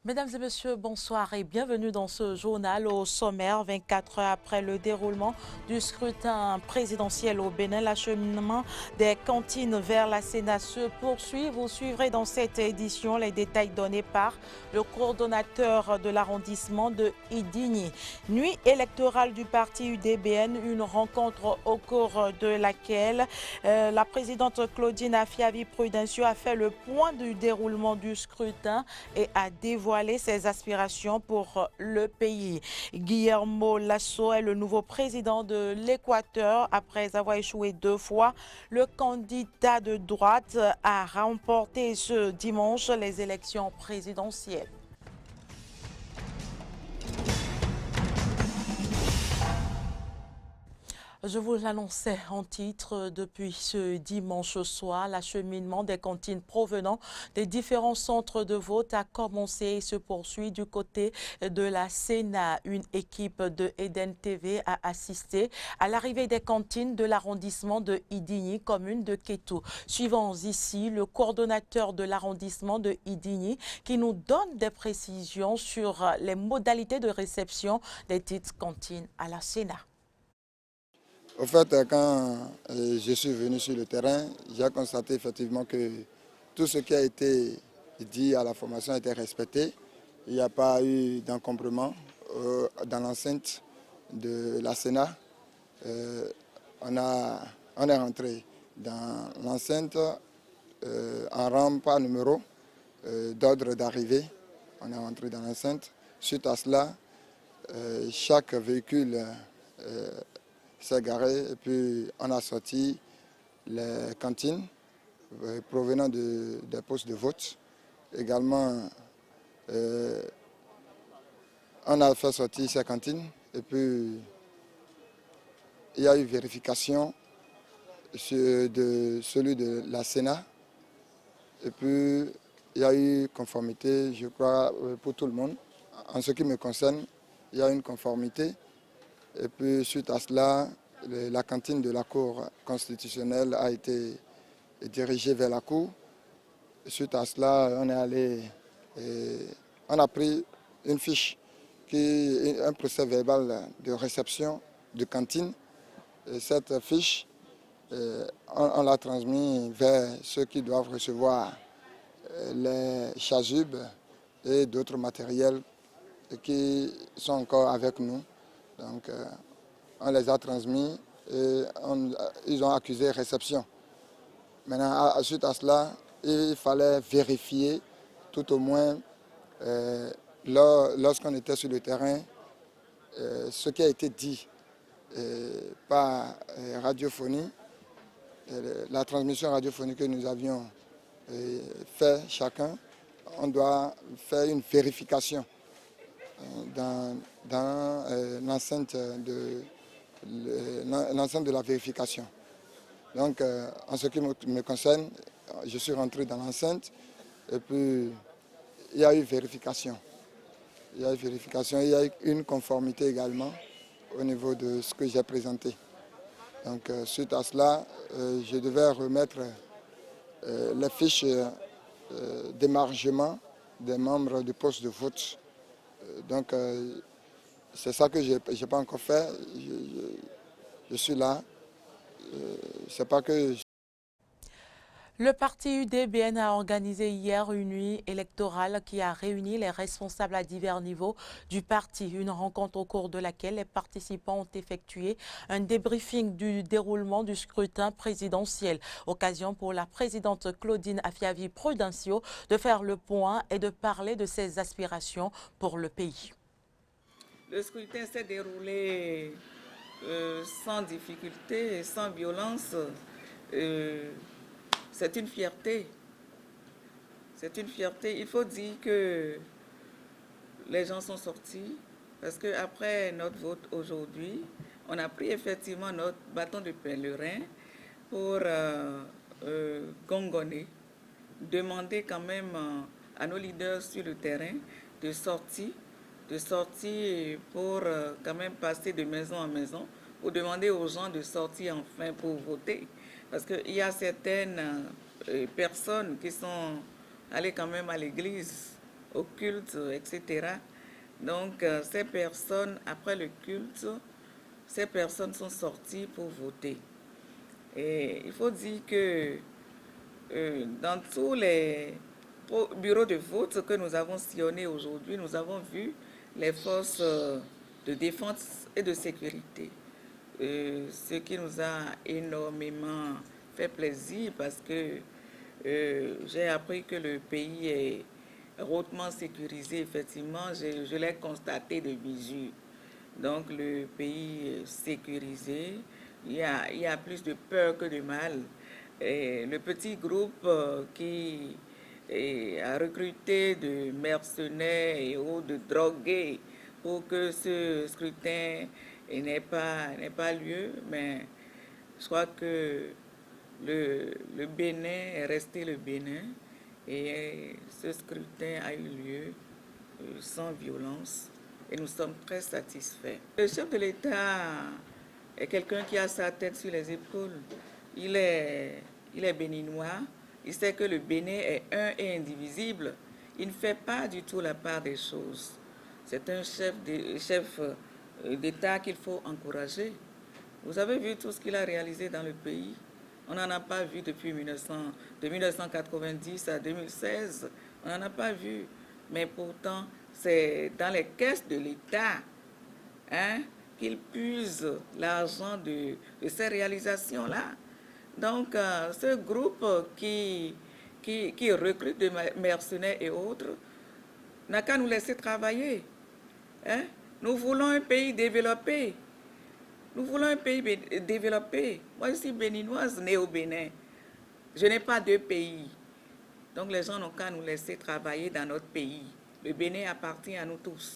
Mesdames et messieurs, bonsoir et bienvenue dans ce journal au sommaire. 24 heures après le déroulement du scrutin présidentiel au Bénin, l'acheminement des cantines vers la Sénat se poursuit. Vous suivrez dans cette édition les détails donnés par le coordonnateur de l'arrondissement de Idigny. Nuit électorale du parti UDBN, une rencontre au cours de laquelle la présidente Claudine Afiavi-Prudencio a fait le point du déroulement du scrutin et a dévoilé ses aspirations pour le pays. Guillermo Lasso est le nouveau président de l'Équateur. Après avoir échoué 2 fois, le candidat de droite a remporté ce dimanche les élections présidentielles. Je vous l'annonçais en titre depuis ce dimanche soir, l'acheminement des cantines provenant des différents centres de vote a commencé et se poursuit du côté de la Sénat. Une équipe de Eden TV a assisté à l'arrivée des cantines de l'arrondissement de Idigny, commune de Kétou. Suivons ici le coordonnateur de l'arrondissement de Idigny qui nous donne des précisions sur les modalités de réception des titres cantines à la Sénat. Au fait, quand je suis venu sur le terrain, j'ai constaté effectivement que tout ce qui a été dit à la formation a été respecté. Il n'y a pas eu d'encombrement dans l'enceinte de la Sénat. On est rentré dans l'enceinte en rang par numéro d'ordre d'arrivée. On est rentré dans l'enceinte. Suite à cela, chaque véhicule s'est garé et puis on a sorti les cantines provenant des postes de vote. Également, on a fait sortir ces cantines et puis il y a eu vérification de celui de la Sénat et puis il y a eu conformité, je crois, pour tout le monde. En ce qui me concerne, il y a une conformité. Et puis, suite à cela, la cantine de la Cour constitutionnelle a été dirigée vers la Cour. Suite à cela, on est allé, on a pris une fiche, un procès verbal de réception de cantine. Et cette fiche, on l'a transmise vers ceux qui doivent recevoir les chasubes et d'autres matériels qui sont encore avec nous. Donc, on les a transmis et ils ont accusé réception. Maintenant, suite à cela, il fallait vérifier, tout au moins, lorsqu'on était sur le terrain, ce qui a été dit par radiophonie, la transmission radiophonique que nous avions fait chacun, on doit faire une vérification dans l'enceinte de la vérification. Donc, en ce qui me concerne, je suis rentré dans l'enceinte et puis il y a eu vérification. Il y a eu vérification, il y a eu une conformité également au niveau de ce que j'ai présenté. Donc, suite à cela, je devais remettre les fiches d'émargement des membres du poste de vote. Donc, c'est ça que je n'ai pas encore fait. Je suis là. C'est pas que... Le parti UDBN a organisé hier une nuit électorale qui a réuni les responsables à divers niveaux du parti. Une rencontre au cours de laquelle les participants ont effectué un débriefing du déroulement du scrutin présidentiel. Occasion pour la présidente Claudine Afiavi-Prudencio de faire le point et de parler de ses aspirations pour le pays. Le scrutin s'est déroulé sans difficulté, sans violence. C'est une fierté. C'est une fierté. Il faut dire que les gens sont sortis parce qu'après notre vote aujourd'hui, on a pris effectivement notre bâton de pèlerin pour gongonner, demander quand même à nos leaders sur le terrain de sortir pour quand même passer de maison en maison, pour demander aux gens de sortir enfin pour voter. Parce qu'il y a certaines personnes qui sont allées quand même à l'église au culte, etc. Donc, ces personnes, après le culte, ces personnes sont sorties pour voter. Et il faut dire que dans tous les bureaux de vote que nous avons sillonnés aujourd'hui, nous avons vu les forces de défense et de sécurité. Ce qui nous a énormément fait plaisir parce que j'ai appris que le pays est hautement sécurisé. Effectivement, je l'ai constaté de visu. Donc le pays est sécurisé, il y a plus de peur que de mal. Et le petit groupe qui a recruté de mercenaires et autres, de drogués pour que ce scrutin n'ait pas lieu, mais je crois que le Bénin est resté le Bénin et ce scrutin a eu lieu sans violence et nous sommes très satisfaits. Le chef de l'État est quelqu'un qui a sa tête sur les épaules. Il est béninois, il sait que le Bénin est un et indivisible. Il ne fait pas du tout la part des choses. C'est un chef d'État qu'il faut encourager. Vous avez vu tout ce qu'il a réalisé dans le pays. On n'en a pas vu depuis de 1990 à 2016. On n'en a pas vu. Mais pourtant, c'est dans les caisses de l'État qu'il puise l'argent de ces réalisations-là. Donc, ce groupe qui recrute des mercenaires et autres n'a qu'à nous laisser travailler. Nous voulons un pays développé. Nous voulons un pays développé. Moi, je suis béninoise, née au Bénin. Je n'ai pas deux pays. Donc, les gens n'ont qu'à nous laisser travailler dans notre pays. Le Bénin appartient à nous tous.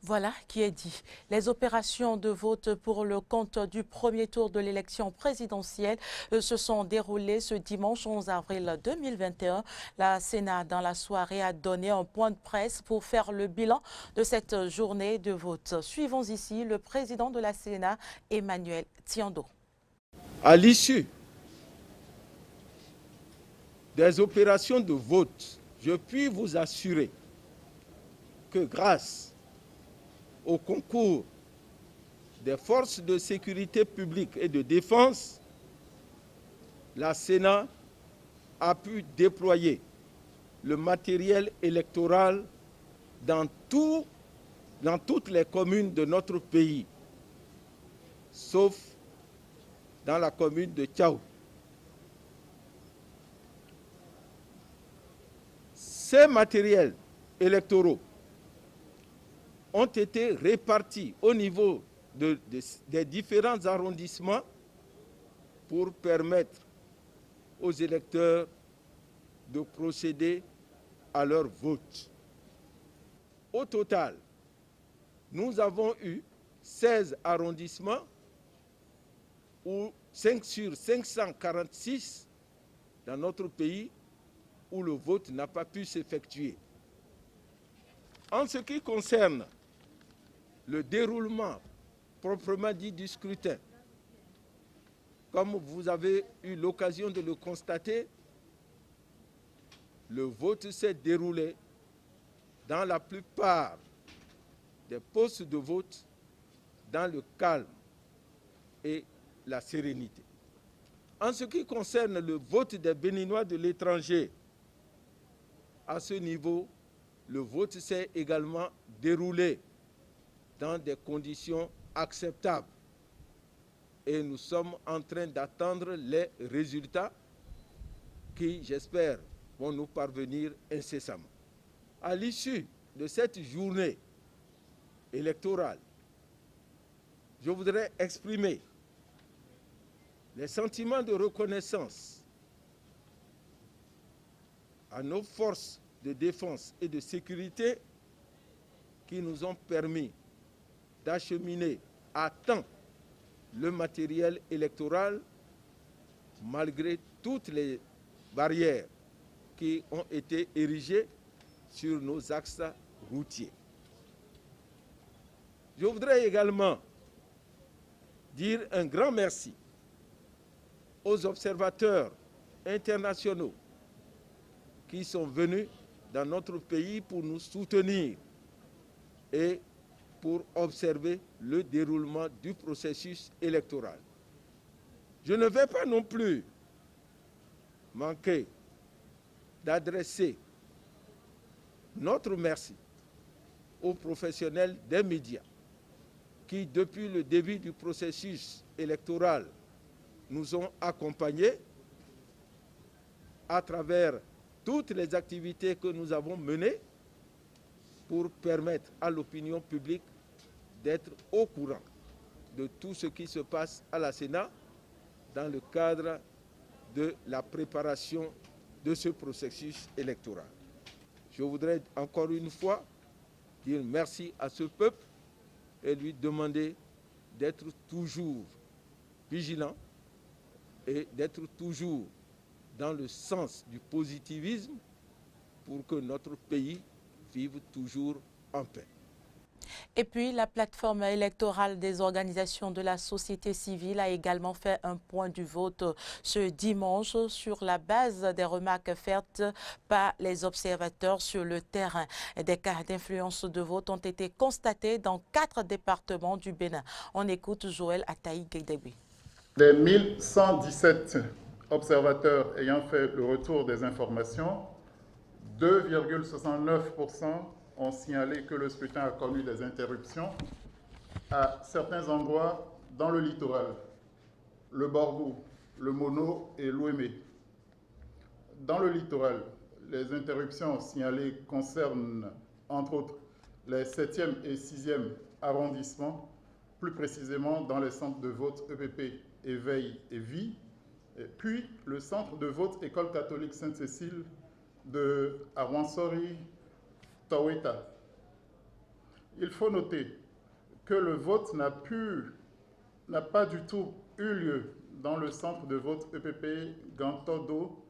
Voilà qui est dit. Les opérations de vote pour le compte du premier tour de l'élection présidentielle se sont déroulées ce dimanche 11 avril 2021. La Sénat, dans la soirée, a donné un point de presse pour faire le bilan de cette journée de vote. Suivons ici le président de la Sénat, Emmanuel Tiando. À l'issue des opérations de vote, je puis vous assurer que grâce au concours des forces de sécurité publique et de défense, la Sénat a pu déployer le matériel électoral dans toutes les communes de notre pays, sauf dans la commune de Tchao. Ces matériels électoraux ont été répartis au niveau des différents arrondissements pour permettre aux électeurs de procéder à leur vote. Au total, nous avons eu 16 arrondissements ou 5 sur 546 dans notre pays où le vote n'a pas pu s'effectuer. En ce qui concerne le déroulement proprement dit du scrutin, comme vous avez eu l'occasion de le constater, le vote s'est déroulé dans la plupart des postes de vote dans le calme et la sérénité. En ce qui concerne le vote des Béninois de l'étranger, à ce niveau, le vote s'est également déroulé dans des conditions acceptables. Et nous sommes en train d'attendre les résultats qui, j'espère, vont nous parvenir incessamment. À l'issue de cette journée électorale, je voudrais exprimer les sentiments de reconnaissance à nos forces de défense et de sécurité qui nous ont permis d'acheminer à temps le matériel électoral malgré toutes les barrières qui ont été érigées sur nos axes routiers. Je voudrais également dire un grand merci aux observateurs internationaux qui sont venus dans notre pays pour nous soutenir et pour observer le déroulement du processus électoral. Je ne vais pas non plus manquer d'adresser notre merci aux professionnels des médias qui, depuis le début du processus électoral, nous ont accompagnés à travers toutes les activités que nous avons menées pour permettre à l'opinion publique d'être au courant de tout ce qui se passe à la Sénat dans le cadre de la préparation de ce processus électoral. Je voudrais encore une fois dire merci à ce peuple et lui demander d'être toujours vigilant et d'être toujours dans le sens du positivisme pour que notre pays vive toujours en paix. Et puis, la plateforme électorale des organisations de la société civile a également fait un point du vote ce dimanche sur la base des remarques faites par les observateurs sur le terrain. Des cas d'influence de vote ont été constatés dans 4 départements du Bénin. On écoute Joël Ataï-Guédébi. Des 1117 observateurs ayant fait le retour des informations, 2,69% ont signalé que le scrutin a connu des interruptions à certains endroits dans le littoral, le Borgou, le Mono et l'Ouémé. Dans le littoral, les interruptions signalées concernent, entre autres, les 7e et 6e arrondissements, plus précisément dans les centres de vote EPP, Éveil et Vie, puis le centre de vote École catholique Sainte-Cécile de Arwansori, Taweta. Il faut noter que le vote n'a pas du tout eu lieu dans le centre de vote EPP Gantodo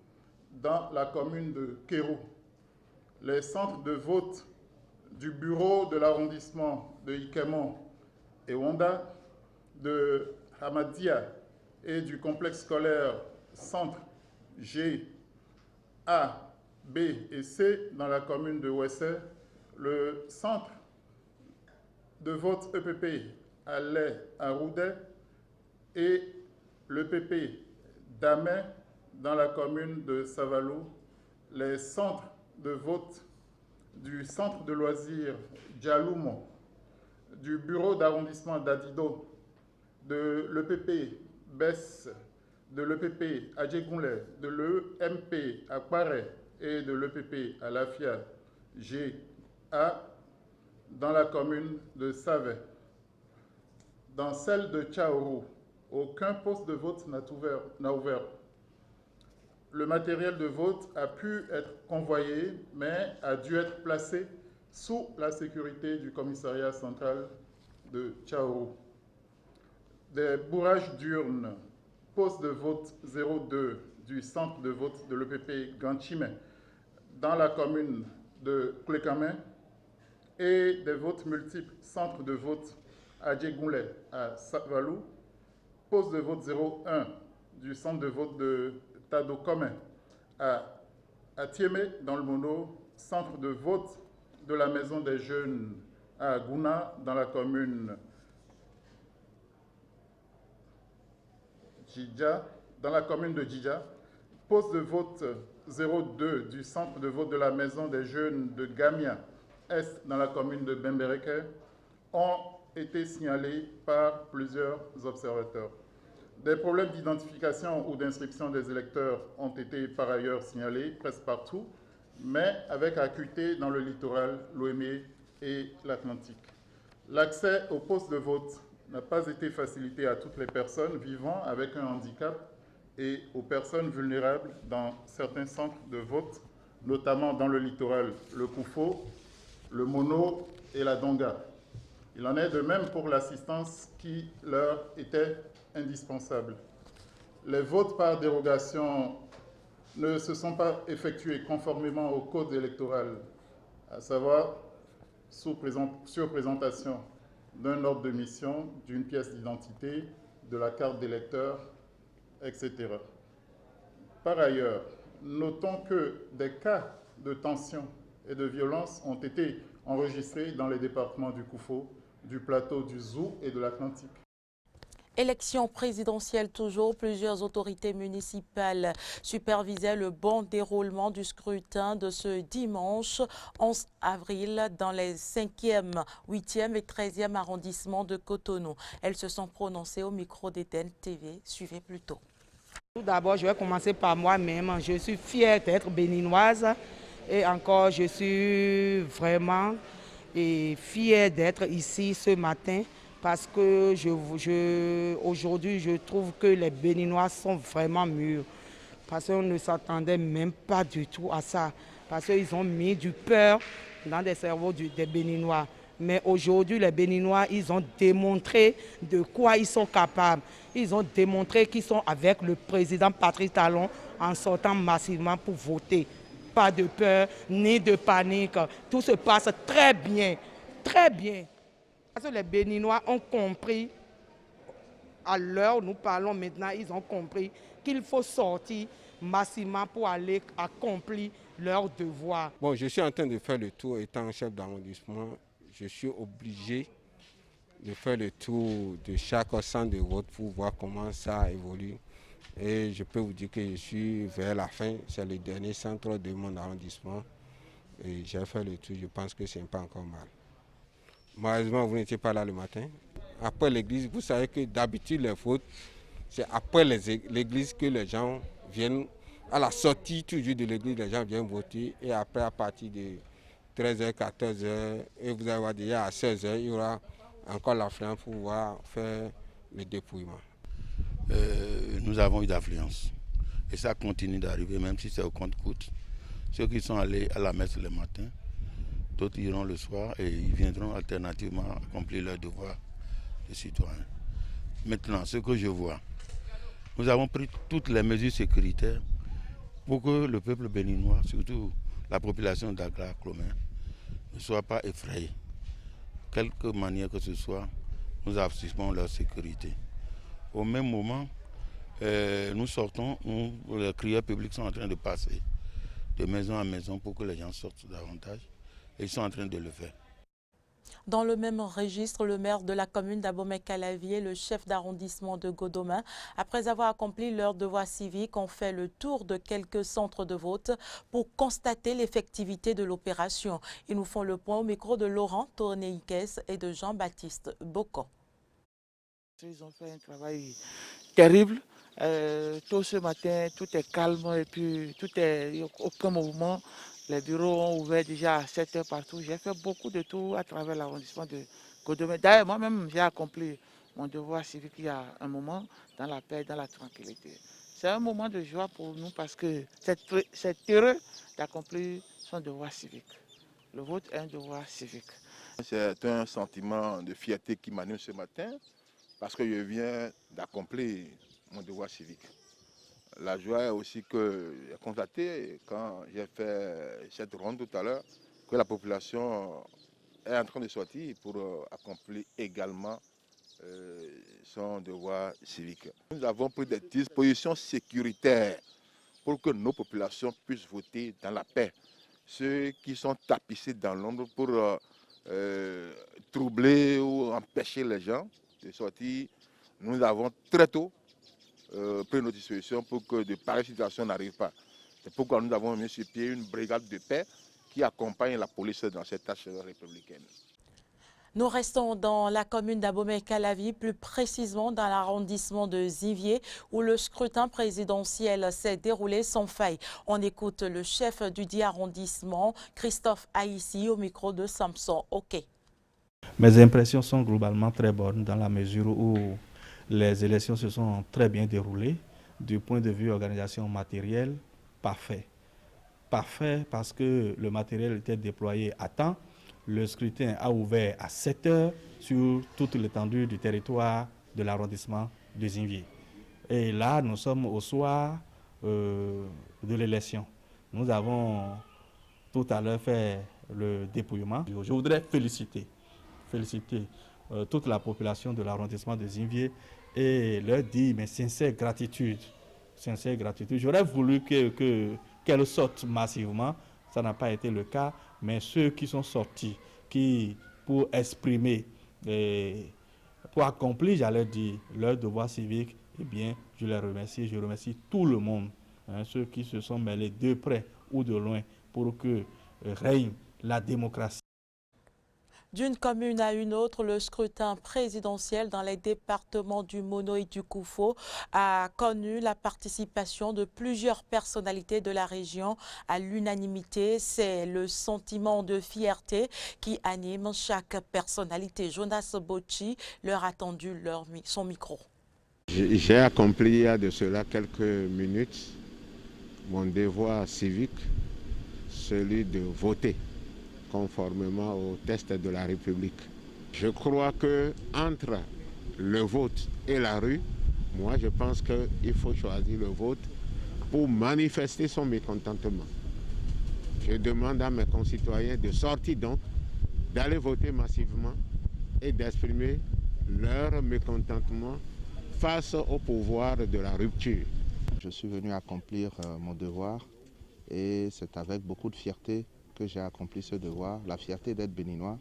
dans la commune de Kéro. Les centres de vote du bureau de l'arrondissement de Ikemon et Wanda, de Hamadia et du complexe scolaire centre G, A, B et C dans la commune de Ouessé, le centre de vote EPP allait à Roudet et l'EPP d'Amé dans la commune de Savalou, les centres de vote du centre de loisirs Djaloumo, du bureau d'arrondissement d'Adido, de l'EPP Bess, de l'EPP à Djegounlé, de l'EMP à Paré et de l'EPP à Lafia GA dans la commune de Savet. Dans celle de Tchaourou, aucun poste de vote n'a ouvert. Le matériel de vote a pu être convoyé, mais a dû être placé sous la sécurité du commissariat central de Tchaourou. Des bourrages d'urnes, poste de vote 02 du centre de vote de l'EPP Ganchime dans la commune de Klekame et des votes multiples, centre de vote à Djegounlé à Savalou, poste de vote 01 du centre de vote de Tadokome à Tiémé dans le Mono, centre de vote de la Maison des Jeunes à Gouna dans la commune de Djidja, poste de vote 02 du centre de vote de la Maison des Jeunes de Gamia Est dans la commune de Bembereke ont été signalés par plusieurs observateurs. Des problèmes d'identification ou d'inscription des électeurs ont été par ailleurs signalés presque partout, mais avec acuité dans le littoral, l'Ouémé et l'Atlantique. L'accès aux postes de vote n'a pas été facilité à toutes les personnes vivant avec un handicap et aux personnes vulnérables dans certains centres de vote, notamment dans le littoral, le Koufo, le Mono et la Donga. Il en est de même pour l'assistance qui leur était indispensable. Les votes par dérogation ne se sont pas effectués conformément au code électoral, à savoir sur présentation d'un ordre de mission, d'une pièce d'identité, de la carte d'électeur, etc. Par ailleurs, notons que des cas de tension et de violence ont été enregistrés dans les départements du Koufo, du Plateau, du Zou et de l'Atlantique. Élection présidentielle toujours, plusieurs autorités municipales supervisaient le bon déroulement du scrutin de ce dimanche 11 avril dans les 5e, 8e et 13e arrondissements de Cotonou. Elles se sont prononcées au micro d'Eden TV. Suivez plus tôt. Tout d'abord, je vais commencer par moi-même. Je suis fière d'être béninoise et encore je suis vraiment fière d'être ici ce matin. Parce que aujourd'hui, je trouve que les Béninois sont vraiment mûrs. Parce qu'on ne s'attendait même pas du tout à ça. Parce qu'ils ont mis du peur dans les cerveaux des Béninois. Mais aujourd'hui, les Béninois, ils ont démontré de quoi ils sont capables. Ils ont démontré qu'ils sont avec le président Patrice Talon en sortant massivement pour voter. Pas de peur, ni de panique. Tout se passe très bien, très bien. Parce que les Béninois ont compris, à l'heure où nous parlons maintenant, ils ont compris qu'il faut sortir massivement pour aller accomplir leurs devoirs. Bon, je suis en train de faire le tour, étant chef d'arrondissement, je suis obligé de faire le tour de chaque centre de vote pour voir comment ça évolue. Et je peux vous dire que je suis vers la fin, c'est le dernier centre de mon arrondissement. Et j'ai fait le tour, je pense que ce n'est pas encore mal. Malheureusement, vous n'étiez pas là le matin. Après l'église, vous savez que d'habitude, les votes, c'est après l'église que les gens viennent, à la sortie toujours de l'église, les gens viennent voter. Et après, à partir de 13h, 14h, et vous allez voir déjà à 16h, il y aura encore l'affluence pour pouvoir faire le dépouillement. Nous avons eu d'affluence. Et ça continue d'arriver, même si c'est au compte-coûte. Ceux qui sont allés à la messe le matin, d'autres iront le soir et ils viendront alternativement accomplir leur devoir de citoyen. Maintenant, ce que je vois, nous avons pris toutes les mesures sécuritaires pour que le peuple béninois, surtout la population d'Agra-Clomé, ne soit pas effrayé. Quelque manière que ce soit, nous assistons leur sécurité. Au même moment, nous sortons, les crieurs publics sont en train de passer de maison en maison pour que les gens sortent davantage. Et ils sont en train de le faire. Dans le même registre, le maire de la commune d'Abomey-Calavier et le chef d'arrondissement de Godomin, après avoir accompli leur devoir civique, ont fait le tour de quelques centres de vote pour constater l'effectivité de l'opération. Ils nous font le point au micro de Laurent Tourneikes et de Jean-Baptiste Boko. Ils ont fait un travail terrible. Tôt ce matin, tout est calme et puis aucun mouvement. Les bureaux ont ouvert déjà à 7 h partout. J'ai fait beaucoup de tours à travers l'arrondissement de Godomé. D'ailleurs, moi-même, j'ai accompli mon devoir civique il y a un moment, dans la paix, dans la tranquillité. C'est un moment de joie pour nous parce que c'est heureux d'accomplir son devoir civique. Le vote est un devoir civique. C'est un sentiment de fierté qui m'anime ce matin parce que je viens d'accomplir mon devoir civique. La joie est aussi que j'ai constaté, quand j'ai fait cette ronde tout à l'heure, que la population est en train de sortir pour accomplir également son devoir civique. Nous avons pris des dispositions sécuritaires pour que nos populations puissent voter dans la paix. Ceux qui sont tapissés dans l'ombre pour troubler ou empêcher les gens de sortir, nous avons très tôt pris nos dispositions pour que de pareilles situations n'arrivent pas. C'est pourquoi nous avons mis sur pied une brigade de paix qui accompagne la police dans cette tâche républicaine. Nous restons dans la commune d'Abomey-Calavier, plus précisément dans l'arrondissement de Zivier, où le scrutin présidentiel s'est déroulé sans faille. On écoute le chef du dit arrondissement, Christophe Haïssi, au micro de Samson Ok. Mes impressions sont globalement très bonnes dans la mesure où les élections se sont très bien déroulées. Du point de vue organisation matérielle, parfait. Parfait parce que le matériel était déployé à temps. Le scrutin a ouvert à 7 h sur toute l'étendue du territoire de l'arrondissement de Zinvier. Et là, nous sommes au soir de l'élection. Nous avons tout à l'heure fait le dépouillement. Je voudrais féliciter toute la population de l'arrondissement de Zinvier et leur dire mes sincères gratitude. J'aurais voulu qu'elle sorte massivement. ça n'a pas été le cas, mais ceux qui sont sortis, pour exprimer, pour accomplir, j'allais dire, leur devoir civique, eh bien, je les remercie, je remercie tout le monde, ceux qui se sont mêlés de près ou de loin pour que règne la démocratie. D'une commune à une autre, le scrutin présidentiel dans les départements du Mono et du Koufo a connu la participation de plusieurs personnalités de la région à l'unanimité. C'est le sentiment de fierté qui anime chaque personnalité. Jonas Bochi leur a tendu son micro. J'ai accompli il y a de cela quelques minutes mon devoir civique, celui de voter conformément au test de la République. Je crois que entre le vote et la rue, moi je pense qu'il faut choisir le vote pour manifester son mécontentement. Je demande à mes concitoyens de sortir donc, d'aller voter massivement et d'exprimer leur mécontentement face au pouvoir de la rupture. Je suis venu accomplir mon devoir et c'est avec beaucoup de fierté que j'ai accompli ce devoir, la fierté d'être béninois,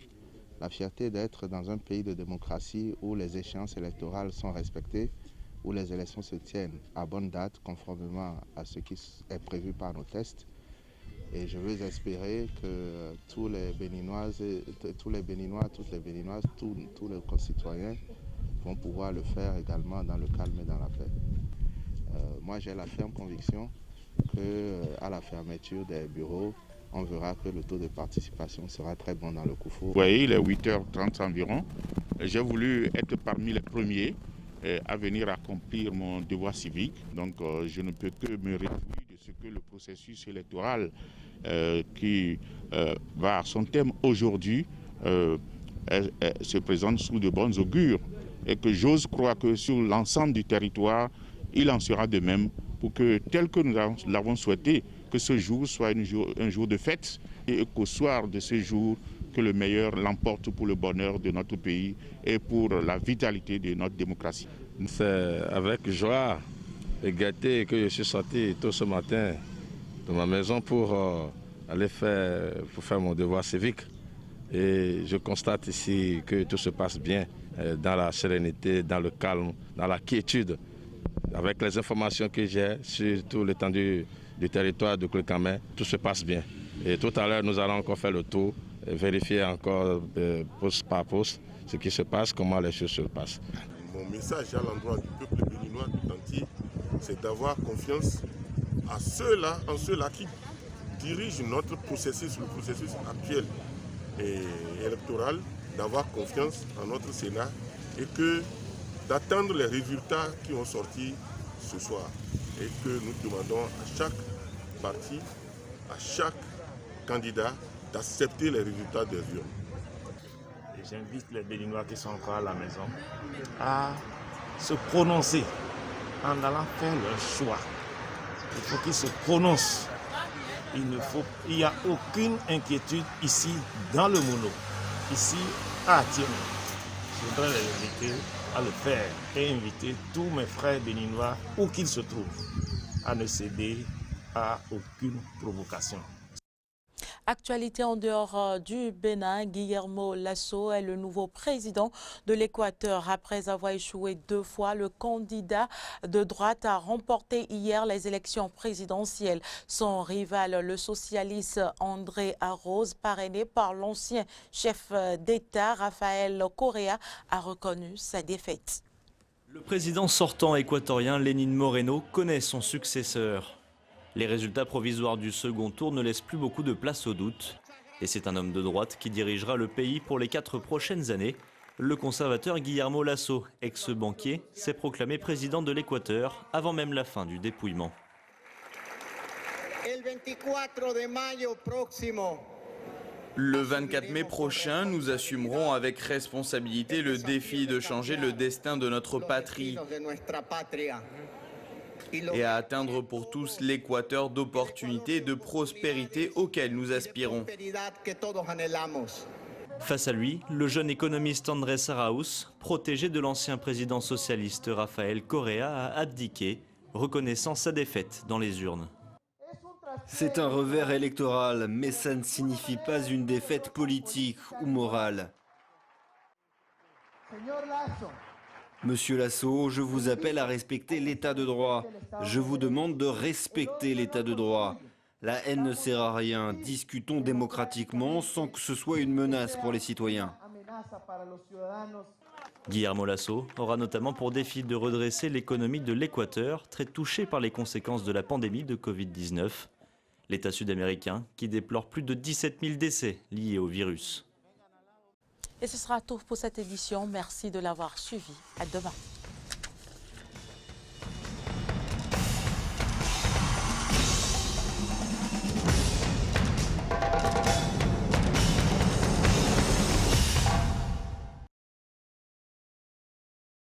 la fierté d'être dans un pays de démocratie où les échéances électorales sont respectées, où les élections se tiennent à bonne date, conformément à ce qui est prévu par nos tests. Et je veux espérer que tous les Béninois, tous les concitoyens vont pouvoir le faire également dans le calme et dans la paix. Moi, j'ai la ferme conviction qu'à la fermeture des bureaux, on verra que le taux de participation sera très bon dans le Koufo. Vous voyez, il est 8h30 environ. J'ai voulu être parmi les premiers à venir accomplir mon devoir civique. Donc je ne peux que me réjouir de ce que le processus électoral qui va à son thème aujourd'hui se présente sous de bonnes augures. Et que j'ose croire que sur l'ensemble du territoire, il en sera de même pour que, tel que nous l'avons souhaité, que ce jour soit un jour de fête et qu'au soir de ce jour, que le meilleur l'emporte pour le bonheur de notre pays et pour la vitalité de notre démocratie. C'est avec joie et gaieté que je suis sorti tôt ce matin de ma maison pour aller faire mon devoir civique. Et je constate ici que tout se passe bien, dans la sérénité, dans le calme, dans la quiétude. Avec les informations que j'ai sur tout l'étendue du territoire de Koulikame, tout se passe bien. Et tout à l'heure, nous allons encore faire le tour, et vérifier encore poste par poste ce qui se passe, comment les choses se passent. Mon message à l'endroit du peuple béninois tout entier, c'est d'avoir confiance en ceux-là qui dirigent notre processus, le processus actuel et électoral, d'avoir confiance en notre Sénat et d'attendre les résultats qui ont sorti ce soir. Et que nous demandons à chaque parti, à chaque candidat d'accepter les résultats des urnes. J'invite les Béninois qui sont encore à la maison à se prononcer en allant faire leur choix. Il faut qu'ils se prononcent. Il n'y a aucune inquiétude ici dans le Mono, ici à Atiémé. Je voudrais les inviter à le faire et inviter tous mes frères béninois, où qu'ils se trouvent, à ne céder à aucune provocation. Actualité en dehors du Bénin, Guillermo Lasso est le nouveau président de l'Équateur. Après avoir échoué 2 fois, le candidat de droite a remporté hier les élections présidentielles. Son rival, le socialiste André Arauz, parrainé par l'ancien chef d'État Rafael Correa, a reconnu sa défaite. Le président sortant équatorien Lénine Moreno connaît son successeur. Les résultats provisoires du second tour ne laissent plus beaucoup de place au doute. Et c'est un homme de droite qui dirigera le pays pour les 4 prochaines années. Le conservateur Guillermo Lasso, ex-banquier, s'est proclamé président de l'Équateur avant même la fin du dépouillement. Le 24 mai prochain, nous assumerons avec responsabilité le défi de changer le destin de notre patrie et à atteindre pour tous l'Équateur d'opportunités et de prospérité auquel nous aspirons. Face à lui, le jeune économiste Andrés Arauz, protégé de l'ancien président socialiste Rafael Correa, a abdiqué, reconnaissant sa défaite dans les urnes. C'est un revers électoral, mais ça ne signifie pas une défaite politique ou morale. Monsieur Lasso, je vous appelle à respecter l'état de droit. Je vous demande de respecter l'état de droit. La haine ne sert à rien. Discutons démocratiquement sans que ce soit une menace pour les citoyens. Guillermo Lasso aura notamment pour défi de redresser l'économie de l'Équateur, très touché par les conséquences de la pandémie de Covid-19. L'État sud-américain qui déplore plus de 17 000 décès liés au virus. Et ce sera tout pour cette édition. Merci de l'avoir suivi. À demain.